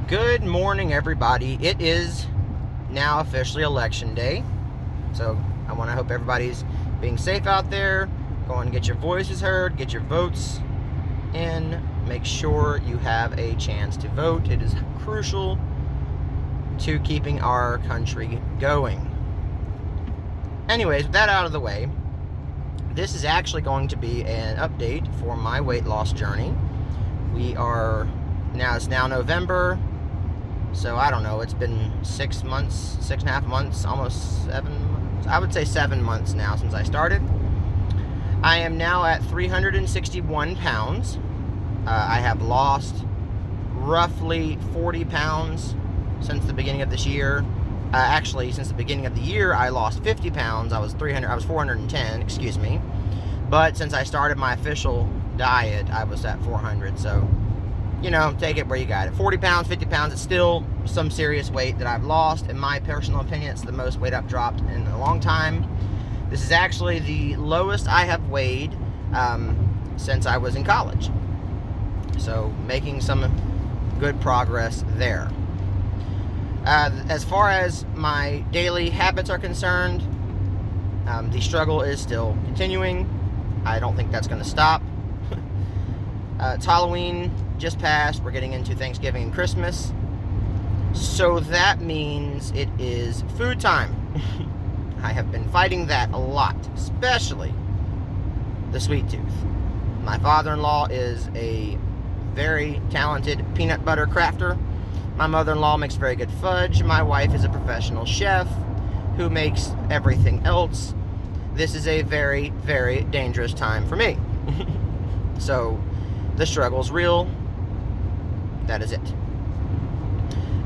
Good morning, everybody. It is now officially election day, so I hope everybody's being safe out there. Go and get your voices heard, get your votes in, make sure you have a chance to vote. It is crucial to keeping our country going. Anyways, with that out of the way, this is actually going to be an update for my weight loss journey. It's now November, so I don't know, it's been 6 months, 6.5 months, almost 7 months. I would say 7 months now since I started. I am now at 361 pounds. I have lost roughly 40 pounds since the beginning of this year. Actually, since the beginning of the year, I lost 50 pounds. I was 410, excuse me. But since I started my official diet, I was at 400. So, take it where you got it. 40 pounds, 50 pounds, it's still some serious weight that I've lost. In my personal opinion, it's the most weight I've dropped in a long time. This is actually the lowest I have weighed since I was in college. So, making some good progress there. As far as my daily habits are concerned, the struggle is still continuing. I don't think that's going to stop. It's Halloween just passed. We're getting into Thanksgiving and Christmas. So that means it is food time. I have been fighting that a lot, especially the sweet tooth. My father-in-law is a very talented peanut butter crafter. My mother-in-law makes very good fudge. My wife is a professional chef who makes everything else. This is a very, very dangerous time for me. So, the struggle's real. That is it.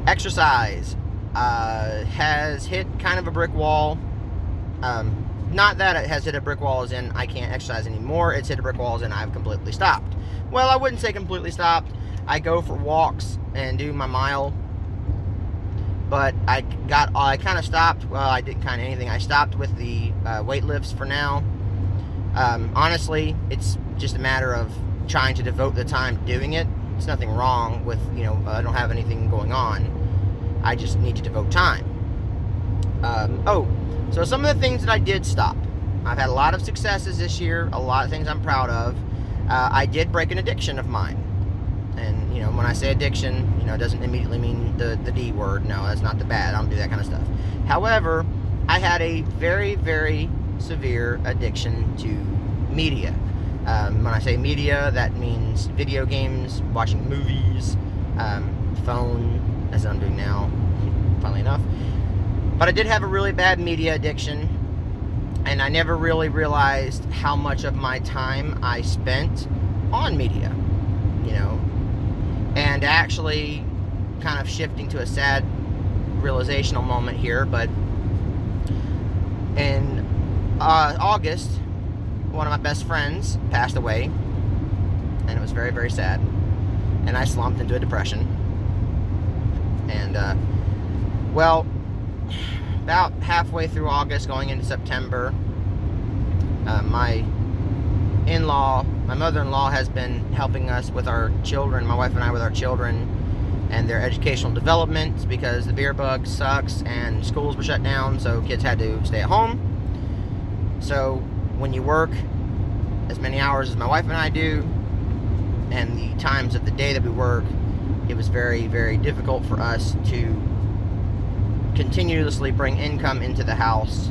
Exercise has hit kind of a brick wall. Not that it has hit a brick wall as in I can't exercise anymore. It's hit a brick wall as in I've completely stopped. Well, I wouldn't say completely stopped. I go for walks and do my mile, but I kind of stopped. Well, I didn't kind of anything. I stopped with the weight lifts for now. Honestly, it's just a matter of trying to devote the time doing it. It's nothing wrong with, I don't have anything going on. I just need to devote time. So some of the things that I did stop. I've had a lot of successes this year, a lot of things I'm proud of. I did break an addiction of mine. And, when I say addiction, it doesn't immediately mean the D word. No, that's not the bad. I don't do that kind of stuff. However, I had a very, very severe addiction to media. When I say media, that means video games, watching movies, phone, as I'm doing now, funnily enough. But I did have a really bad media addiction, and I never really realized how much of my time I spent on media, and actually kind of shifting to a sad realizational moment here, but in August, one of my best friends passed away, and it was very, very sad, and I slumped into a depression, and, about halfway through August, going into September, my mother-in-law has been helping us with our children, my wife and I with our children, and their educational development, because the beer bug sucks, and schools were shut down, so kids had to stay at home. So, when you work as many hours as my wife and I do, and the times of the day that we work, it was very, very difficult for us to continuously bring income into the house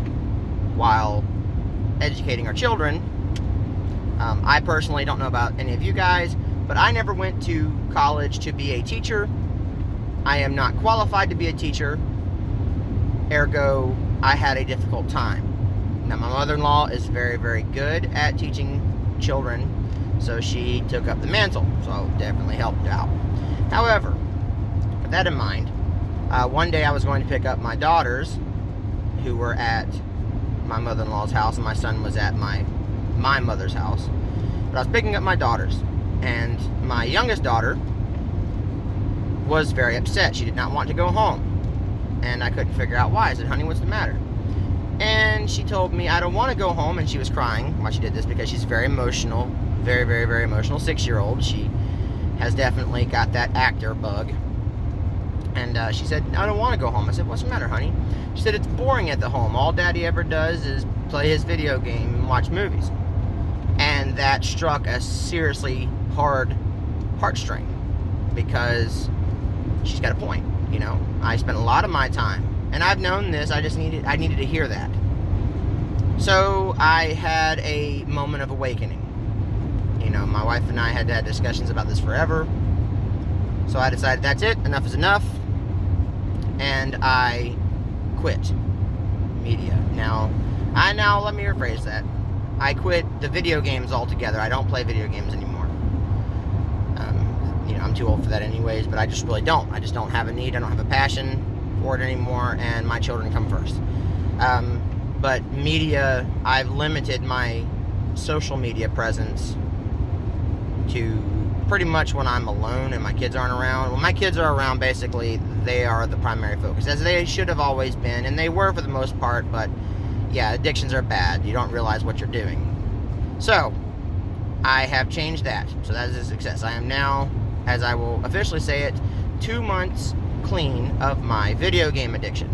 while educating our children. I personally don't know about any of you guys, but I never went to college to be a teacher. I am not qualified to be a teacher. Ergo, I had a difficult time. Now, my mother-in-law is very, very good at teaching children, so she took up the mantle, so definitely helped out. However, with that in mind, one day I was going to pick up my daughters, who were at my mother-in-law's house, and my son was at my mother's house. But I was picking up my daughters, and my youngest daughter was very upset. She did not want to go home, and I couldn't figure out why. I said, "Honey, what's the matter?" And she told me, "I don't want to go home," and she was crying while she did this because she's very emotional, very, very, very emotional 6-year-old. She has definitely got that actor bug. And she said, I don't want to go home. I said, what's the matter, honey? She said, it's boring at the home. All Daddy ever does is play his video game and watch movies. And that struck a seriously hard heartstring, because she's got a point. You know, I spent a lot of my time, and I've known this, I needed to hear that. So I had a moment of awakening. You know, my wife and I had had discussions about this forever. So I decided, that's it, enough is enough. And I quit media. Now let me rephrase that. I quit the video games altogether. I don't play video games anymore. You know, I'm too old for that anyways, but I just really don't. I just don't have a need. I don't have a passion for it anymore, and my children come first. But media, I've limited my social media presence to pretty much when I'm alone and my kids aren't around. When my kids are around, basically, they are the primary focus, as they should have always been, and they were for the most part, but yeah, addictions are bad. You don't realize what you're doing. So, I have changed that. So that is a success. I am now, as I will officially say it, 2 months clean of my video game addiction.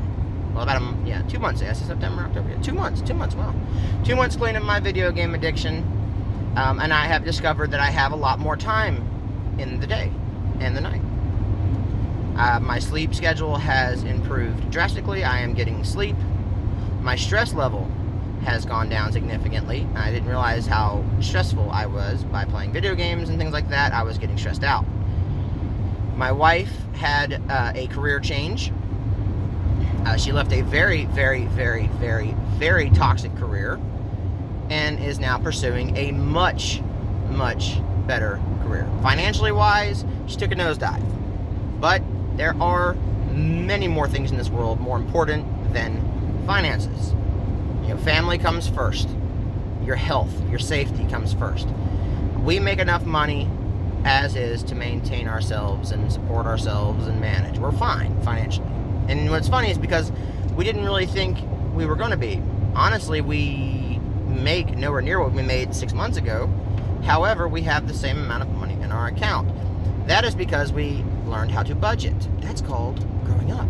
Well, 2 months. Yes, September, October. 2 months. 2 months. Wow. 2 months clean of my video game addiction. And I have discovered that I have a lot more time in the day and the night. My sleep schedule has improved drastically. I am getting sleep. My stress level has gone down significantly. I didn't realize how stressful I was by playing video games and things like that. I was getting stressed out. My wife had a career change. She left a very, very, very, very, very toxic career and is now pursuing a much, much better career. Financially wise, she took a nosedive. But there are many more things in this world more important than finances. You know, family comes first. Your health, your safety comes first. We make enough money as is to maintain ourselves and support ourselves and manage. We're fine financially. And what's funny is because we didn't really think we were going to be. Honestly, we make nowhere near what we made 6 months ago. However, we have the same amount of money in our account. That is because we learned how to budget. That's called growing up.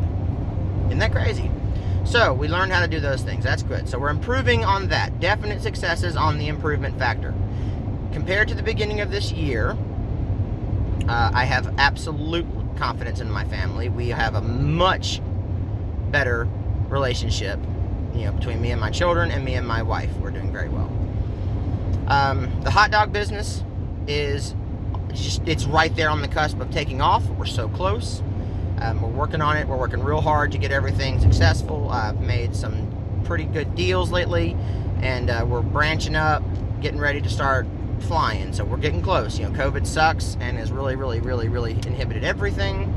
Isn't that crazy? So, we learned how to do those things. That's good. So, we're improving on that. Definite successes on the improvement factor. Compared to the beginning of this year, I have absolute confidence in my family. We have a much better relationship, you know, between me and my children and me and my wife. We're doing very well. The hot dog business is it's right there on the cusp of taking off. We're so close. We're working on it. We're working real hard to get everything successful. I've made some pretty good deals lately, and we're branching up, getting ready to start flying. So we're getting close. You know, COVID sucks and has really, really, really, really inhibited everything,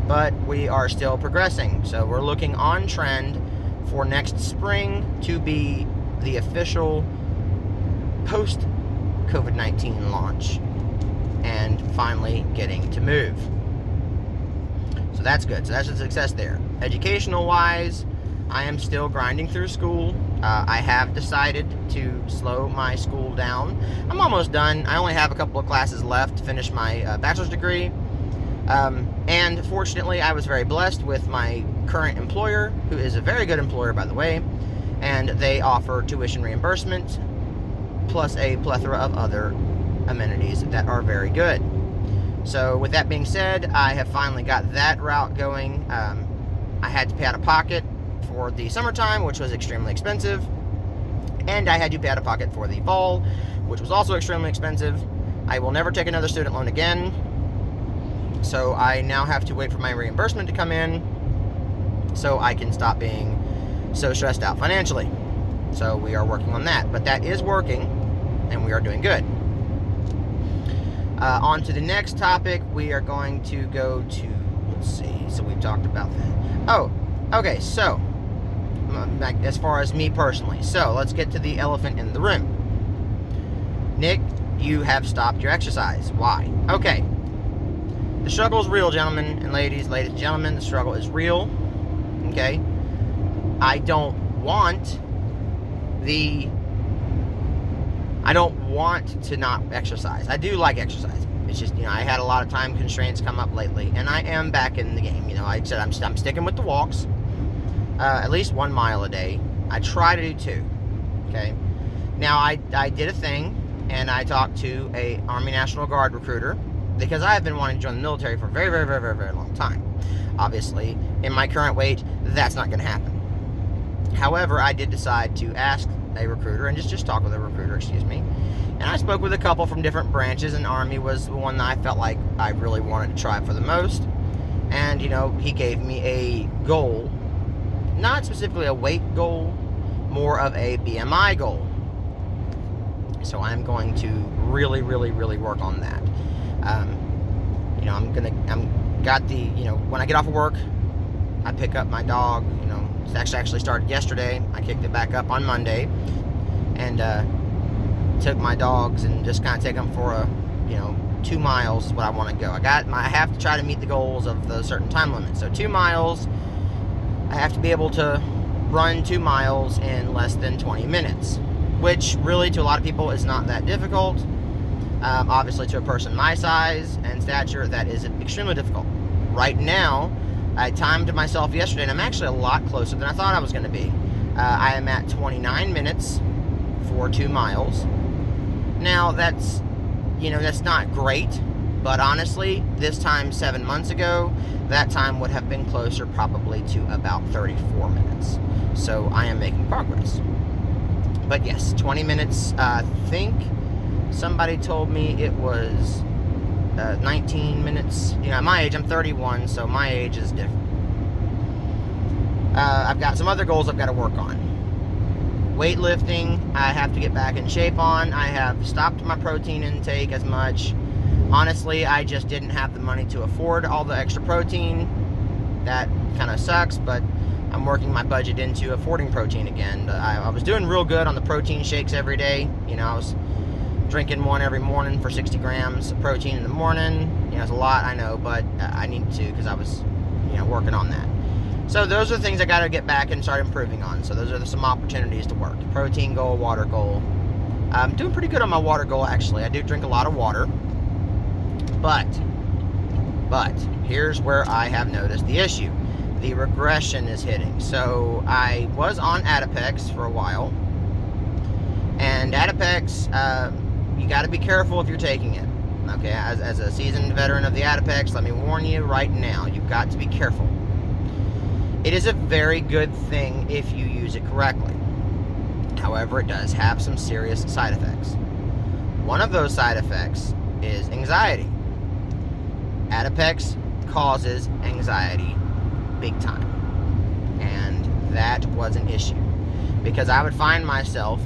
but we are still progressing. So we're looking on trend for next spring to be the official post-COVID-19 launch and finally getting to move. So that's good. So that's a success there. Educational wise, I am still grinding through school. I have decided to slow my school down. I'm almost done. I only have a couple of classes left to finish my bachelor's degree. And fortunately, I was very blessed with my current employer, who is a very good employer, by the way, and they offer tuition reimbursement plus a plethora of other amenities that are very good. So with that being said, I have finally got that route going. I had to pay out of pocket for the summertime, which was extremely expensive, and I had to pay out of pocket for the fall, which was also extremely expensive. I will never take another student loan again, so I now have to wait for my reimbursement to come in so I can stop being so stressed out financially. So we are working on that, but that is working, and we are doing good. On to the next topic, we are going to go to, let's see, so we've talked about that. Oh, okay, so, as far as me personally, so let's get to the elephant in the room. Nick, you have stopped your exercise. Why? Okay, the struggle is real, gentlemen and ladies and gentlemen, the struggle is real, okay? I don't want to not exercise. I do like exercising. It's just, I had a lot of time constraints come up lately, and I am back in the game. Like I said, I'm sticking with the walks, at least 1 mile a day. I try to do 2, okay? Now, I did a thing, and I talked to a Army National Guard recruiter, because I have been wanting to join the military for a very, very, very, very, very long time. Obviously, in my current weight, that's not going to happen. However, I did decide to ask a recruiter, and just talk with a recruiter, excuse me. And I spoke with a couple from different branches, and Army was the one that I felt like I really wanted to try for the most. And, he gave me a goal, not specifically a weight goal, more of a BMI goal. So I'm going to really, really, really work on that. When I get off of work, I pick up my dog. It's actually started yesterday. I kicked it back up on Monday, and took my dogs and just kind of take them for 2 miles is what I want to go. I have to try to meet the goals of the certain time limit. So 2 miles, I have to be able to run 2 miles in less than 20 minutes, which really to a lot of people is not that difficult. Obviously to a person my size and stature, that is extremely difficult. Right now, I timed myself yesterday, and I'm actually a lot closer than I thought I was going to be. I am at 29 minutes for 2 miles. Now, that's not great, but honestly, this time 7 months ago, that time would have been closer probably to about 34 minutes. So I am making progress. But yes, 20 minutes, I think somebody told me it was 19 minutes. At my age, I'm 31, so my age is different. I've got some other goals I've got to work on. Weightlifting, I have to get back in shape on. I have stopped my protein intake as much. Honestly, I just didn't have the money to afford all the extra protein. That kind of sucks, but I'm working my budget into affording protein again. I was doing real good on the protein shakes every day. I was drinking one every morning for 60 grams of protein in the morning. It's a lot, I know, but I need to, because I was, working on that. So those are things I got to get back and start improving on. So those are some opportunities to work. Protein goal, water goal. I'm doing pretty good on my water goal, actually. I do drink a lot of water. But here's where I have noticed the issue. The regression is hitting. So I was on Adipex for a while. And Adipex, you got to be careful if you're taking it. Okay, as a seasoned veteran of the Adipex, let me warn you right now, you've got to be careful. It is a very good thing if you use it correctly. However, it does have some serious side effects. One of those side effects is anxiety. Adipex causes anxiety big time. And that was an issue. Because I would find myself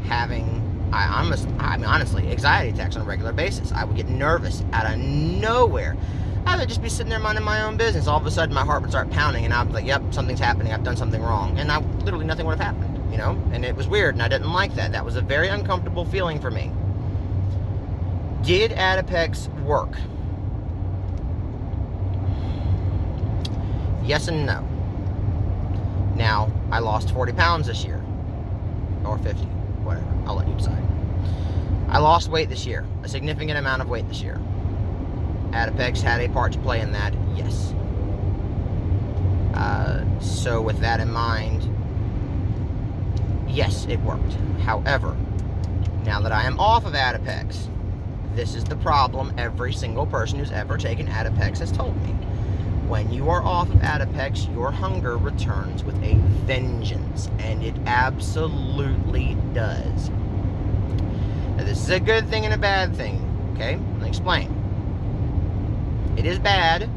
having, honestly, anxiety attacks on a regular basis. I would get nervous out of nowhere. I would just be sitting there minding my own business. All of a sudden, my heart would start pounding, and I'd be like, yep, something's happening. I've done something wrong. And literally nothing would have happened, And it was weird, and I didn't like that. That was a very uncomfortable feeling for me. Did Adipex work? Yes and no. Now, I lost 40 pounds this year. Or 50, whatever. I'll let you decide. I lost weight this year. A significant amount of weight this year. Adipex had a part to play in that, yes. So with that in mind, yes, it worked. However, now that I am off of Adipex, this is the problem every single person who's ever taken Adipex has told me. When you are off of Adipex, your hunger returns with a vengeance, and it absolutely does. Now, this is a good thing and a bad thing, okay? Let me explain. It is bad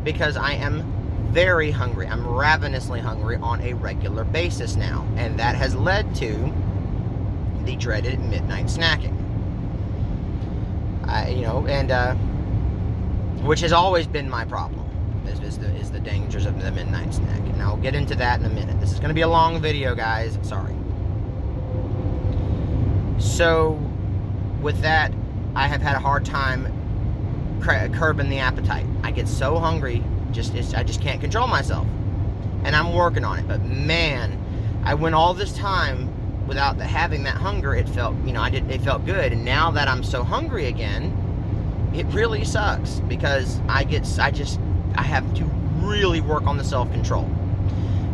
because I am very hungry. I'm ravenously hungry on a regular basis now, and that has led to the dreaded midnight snacking. Which has always been my problem. Is the dangers of the midnight snack, and I'll get into that in a minute. This is going to be a long video, guys. Sorry. So, with that, I have had a hard time curbing the appetite. I get so hungry, I just can't control myself, and I'm working on it. But man, I went all this time without having that hunger. It felt, it felt good, and now that I'm so hungry again, it really sucks because I have to really work on the self-control.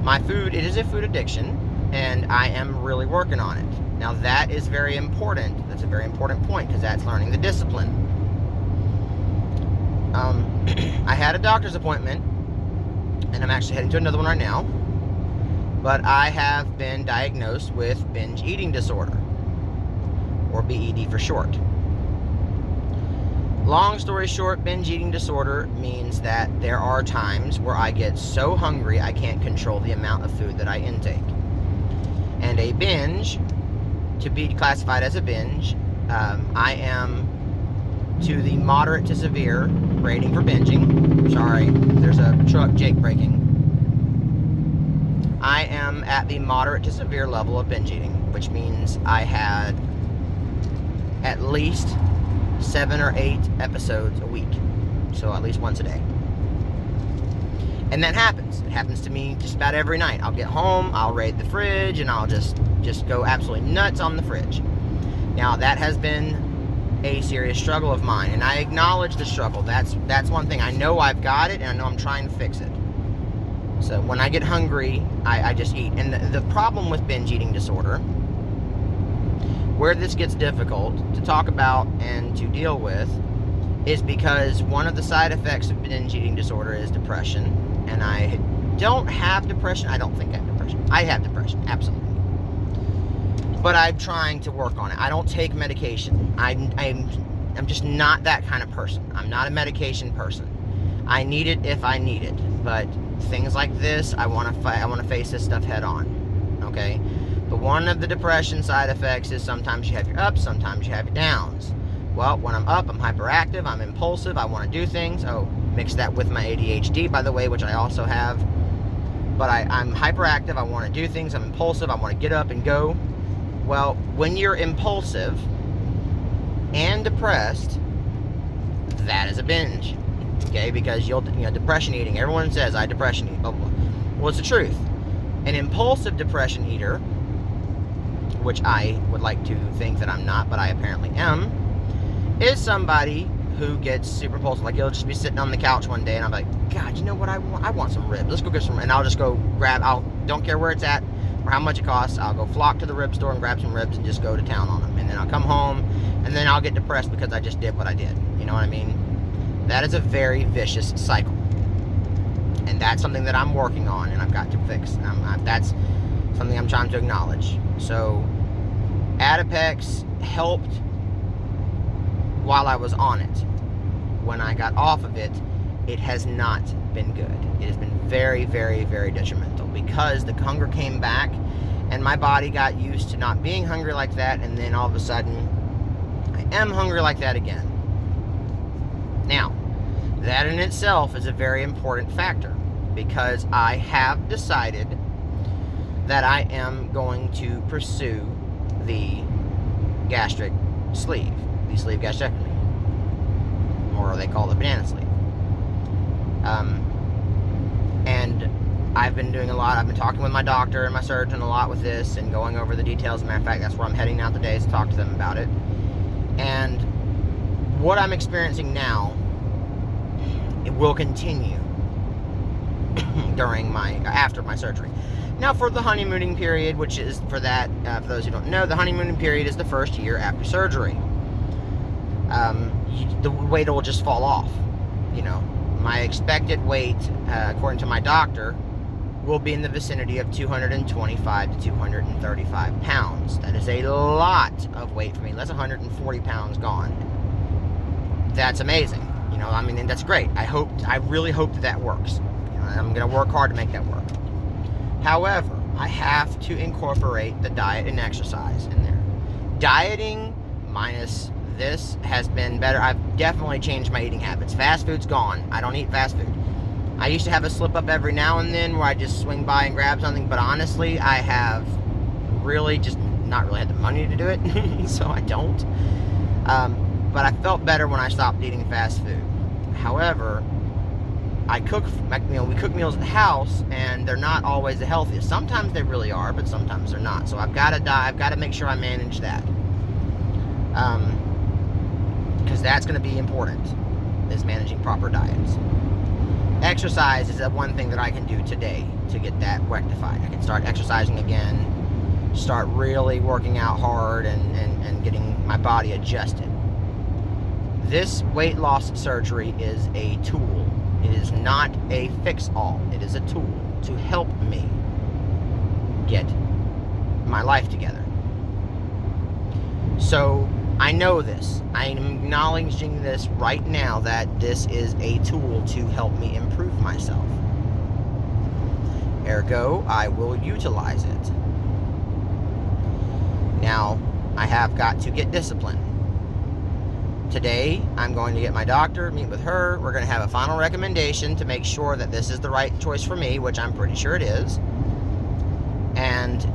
My food, it is a food addiction, and I am really working on it. Now that is very important. That's a very important point because that's learning the discipline. I had a doctor's appointment, and I'm actually heading to another one right now, but I have been diagnosed with binge eating disorder, or BED for short. Long story short, binge eating disorder means that there are times where I get so hungry I can't control the amount of food that I intake. And a binge, to be classified as a binge, I am to the moderate to severe rating for binging. Sorry, there's a truck Jake braking. I am at the moderate to severe level of binge eating, which means I had at least 7 or 8 episodes a week, so at least once a day. And that happens. It happens to me just about every night. I'll get home, I'll raid the fridge, and I'll just go absolutely nuts on the fridge. Now that has been a serious struggle of mine, and I acknowledge the struggle. That's one thing. I know I've got it, and I know I'm trying to fix it. So when I get hungry, I just eat. And the problem with binge eating disorder, where this gets difficult to talk about and to deal with, is because one of the side effects of binge eating disorder is depression. And I don't have depression. I don't think I have depression. I have depression, absolutely. But I'm trying to work on it. I don't take medication. I'm just not that kind of person. I'm not a medication person. I need it if I need it. But things like this, I want to face this stuff head on. Okay? But one of the depression side effects is sometimes you have your ups, sometimes you have your downs. Well, when I'm up, I'm hyperactive, I'm impulsive, I want to do things. Oh, mix that with my ADHD, by the way, which I also have. But I'm hyperactive, I want to do things, I'm impulsive, I want to get up and go. Well, when you're impulsive and depressed, that is a binge. Okay, because depression eating, everyone says I depression eat, blah, blah, blah. Well, it's the truth. An impulsive depression eater, which I would like to think that I'm not, but I apparently am, is somebody who gets super impulsive. Like, you'll just be sitting on the couch one day, and I'm like, God, you know what I want? I want some ribs. Let's go get some, and I'll just go grab, don't care where it's at or how much it costs, I'll go flock to the rib store and grab some ribs and just go to town on them. And then I'll come home, and then I'll get depressed because I just did what I did. You know what I mean? That is a very vicious cycle. And that's something that I'm working on, and I've got to fix. That's something I'm trying to acknowledge. So, Adipex helped while I was on it. When I got off of it, it has not been good. It has been very, very, very detrimental because the hunger came back and my body got used to not being hungry like that, and then all of a sudden I am hungry like that again. Now, that in itself is a very important factor because I have decided that I am going to pursue the gastric sleeve, the sleeve gastrectomy, or they call it banana sleeve. And I've been doing a lot. I've been talking with my doctor and my surgeon a lot with this and going over the details. As a matter of fact, that's where I'm heading now today, is to talk to them about it. And what I'm experiencing now, it will continue after my surgery. Now, for the honeymooning period, which is for those who don't know, the honeymooning period is the first year after surgery. The weight will just fall off. My expected weight, according to my doctor, will be in the vicinity of 225 to 235 pounds. That is a lot of weight for me. That's 140 pounds gone. That's amazing. And that's great. I really hope that works. I'm going to work hard to make that work. However, I have to incorporate the diet and exercise in there. Dieting minus this has been better. I've definitely changed my eating habits. Fast food's gone. I don't eat fast food. I used to have a slip up every now and then where I just swing by and grab something, but honestly, I have really just not really had the money to do it, so I don't. But I felt better when I stopped eating fast food. However, we cook meals at the house, and they're not always the healthiest. Sometimes they really are, but sometimes they're not. So I've got to make sure I manage that. because that's going to be important, is managing proper diets. Exercise is the one thing that I can do today to get that rectified. I can start exercising again, start really working out hard and getting my body adjusted. This weight loss surgery is a tool. It is not a fix-all. It is a tool to help me get my life together. So I know this. I am acknowledging this right now, that this is a tool to help me improve myself. Ergo, I will utilize it. Now, I have got to get disciplined. Today, I'm going to get my doctor, meet with her. We're going to have a final recommendation to make sure that this is the right choice for me, which I'm pretty sure it is. And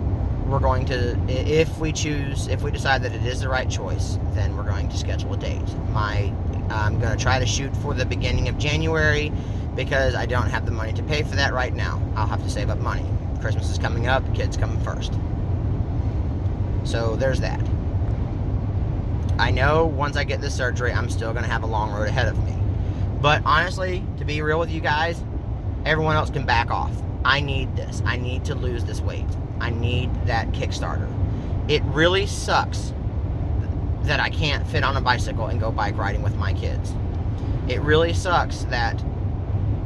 we're going to, if we decide that it is the right choice, then we're going to schedule a date. I'm going to try to shoot for the beginning of January, because I don't have the money to pay for that right now. I'll have to save up money. Christmas is coming up, kids coming first. So there's that. I know once I get this surgery, I'm still going to have a long road ahead of me. But honestly, to be real with you guys, everyone else can back off. I need this. I need to lose this weight. I need that Kickstarter. It really sucks that I can't fit on a bicycle and go bike riding with my kids. It really sucks that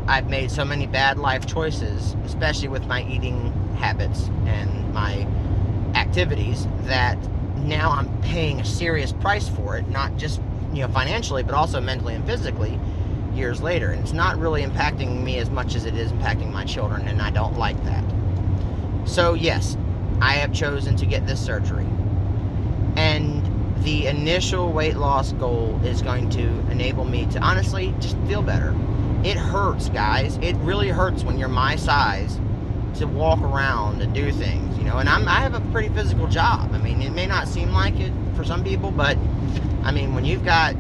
I've made so many bad life choices, especially with my eating habits and my activities, that now I'm paying a serious price for it, not just, financially, but also mentally and physically years later. And it's not really impacting me as much as it is impacting my children, and I don't like that. So yes, I have chosen to get this surgery. And the initial weight loss goal is going to enable me to honestly just feel better. It hurts, guys. It really hurts when you're my size to walk around and do things, and I have a pretty physical job. I mean, it may not seem like it for some people, but I mean, when you've got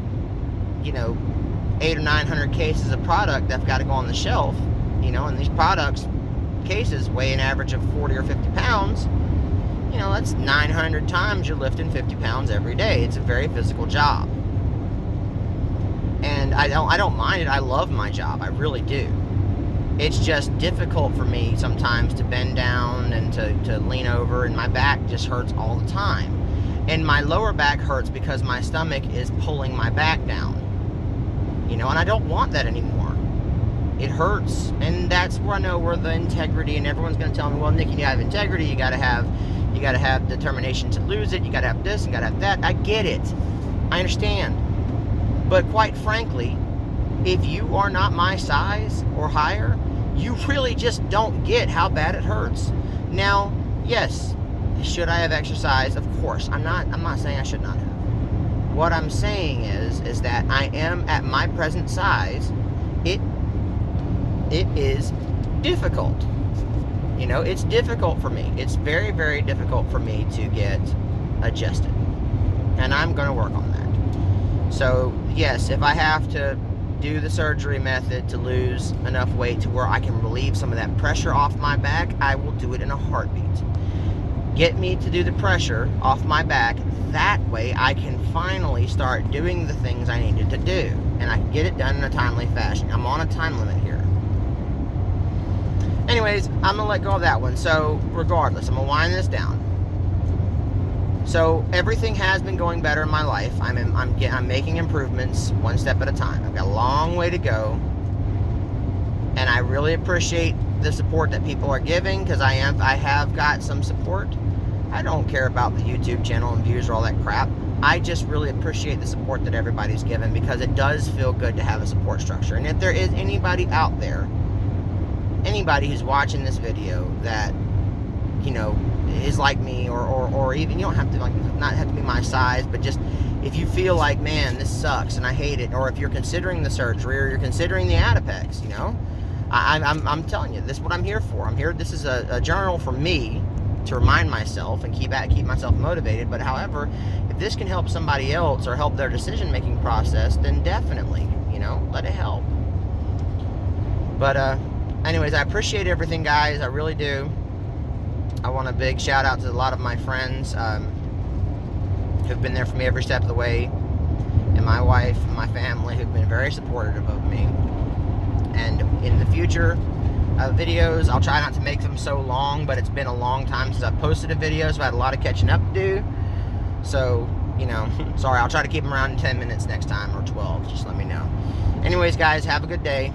800 or 900 cases of product that's got to go on the shelf, and these products cases weigh an average of 40 or 50 pounds, that's 900 times you're lifting 50 pounds every day. It's a very physical job, and I don't mind it. I love my job, I really do. It's just difficult for me sometimes to bend down and to lean over, and my back just hurts all the time. And my lower back hurts because my stomach is pulling my back down. And I don't want that anymore. It hurts, and that's where I know where the integrity, and everyone's going to tell me, well, Nikki, you have integrity, you got to have determination to lose it, you got to have this, you got to have that. I get it. I understand. But quite frankly, if you are not my size or higher, you really just don't get how bad it hurts. Now, yes, should I have exercised? Of course. I'm not saying I should not have. What I'm saying is that I am at my present size. It is difficult. It's difficult for me. It's very, very difficult for me to get adjusted. And I'm going to work on that. So, yes, if I have to do the surgery method to lose enough weight to where I can relieve some of that pressure off my back, I will do it in a heartbeat. Get me to do the pressure off my back. That way I can finally start doing the things I needed to do, and I can get it done in a timely fashion. I'm on a time limit here. Anyways, I'm gonna let go of that one. So regardless, I'm gonna wind this down. So everything has been going better in my life. I'm making improvements one step at a time. I've got a long way to go, and I really appreciate the support that people are giving, because I have got some support. I don't care about the YouTube channel and views or all that crap. I just really appreciate the support that everybody's given, because it does feel good to have a support structure. And if there is anybody out there, anybody who's watching this video that is like me, or even, you don't have to not have to be my size, but just if you feel like, man, this sucks and I hate it, or if you're considering the surgery, or you're considering the Adipex, I'm telling you, this is what I'm here for. This is a journal for me to remind myself and keep myself motivated. But however, if this can help somebody else or help their decision-making process, then definitely, let it help. But anyways, I appreciate everything, guys. I really do. I want a big shout out to a lot of my friends who've been there for me every step of the way, and my wife, and my family, who've been very supportive of me. And in the future videos, I'll try not to make them so long, but it's been a long time since I've posted a video, so I had a lot of catching up to do. So, you know, sorry, I'll try to keep them around 10 minutes next time, or 12, just let me know. Anyways, guys, have a good day.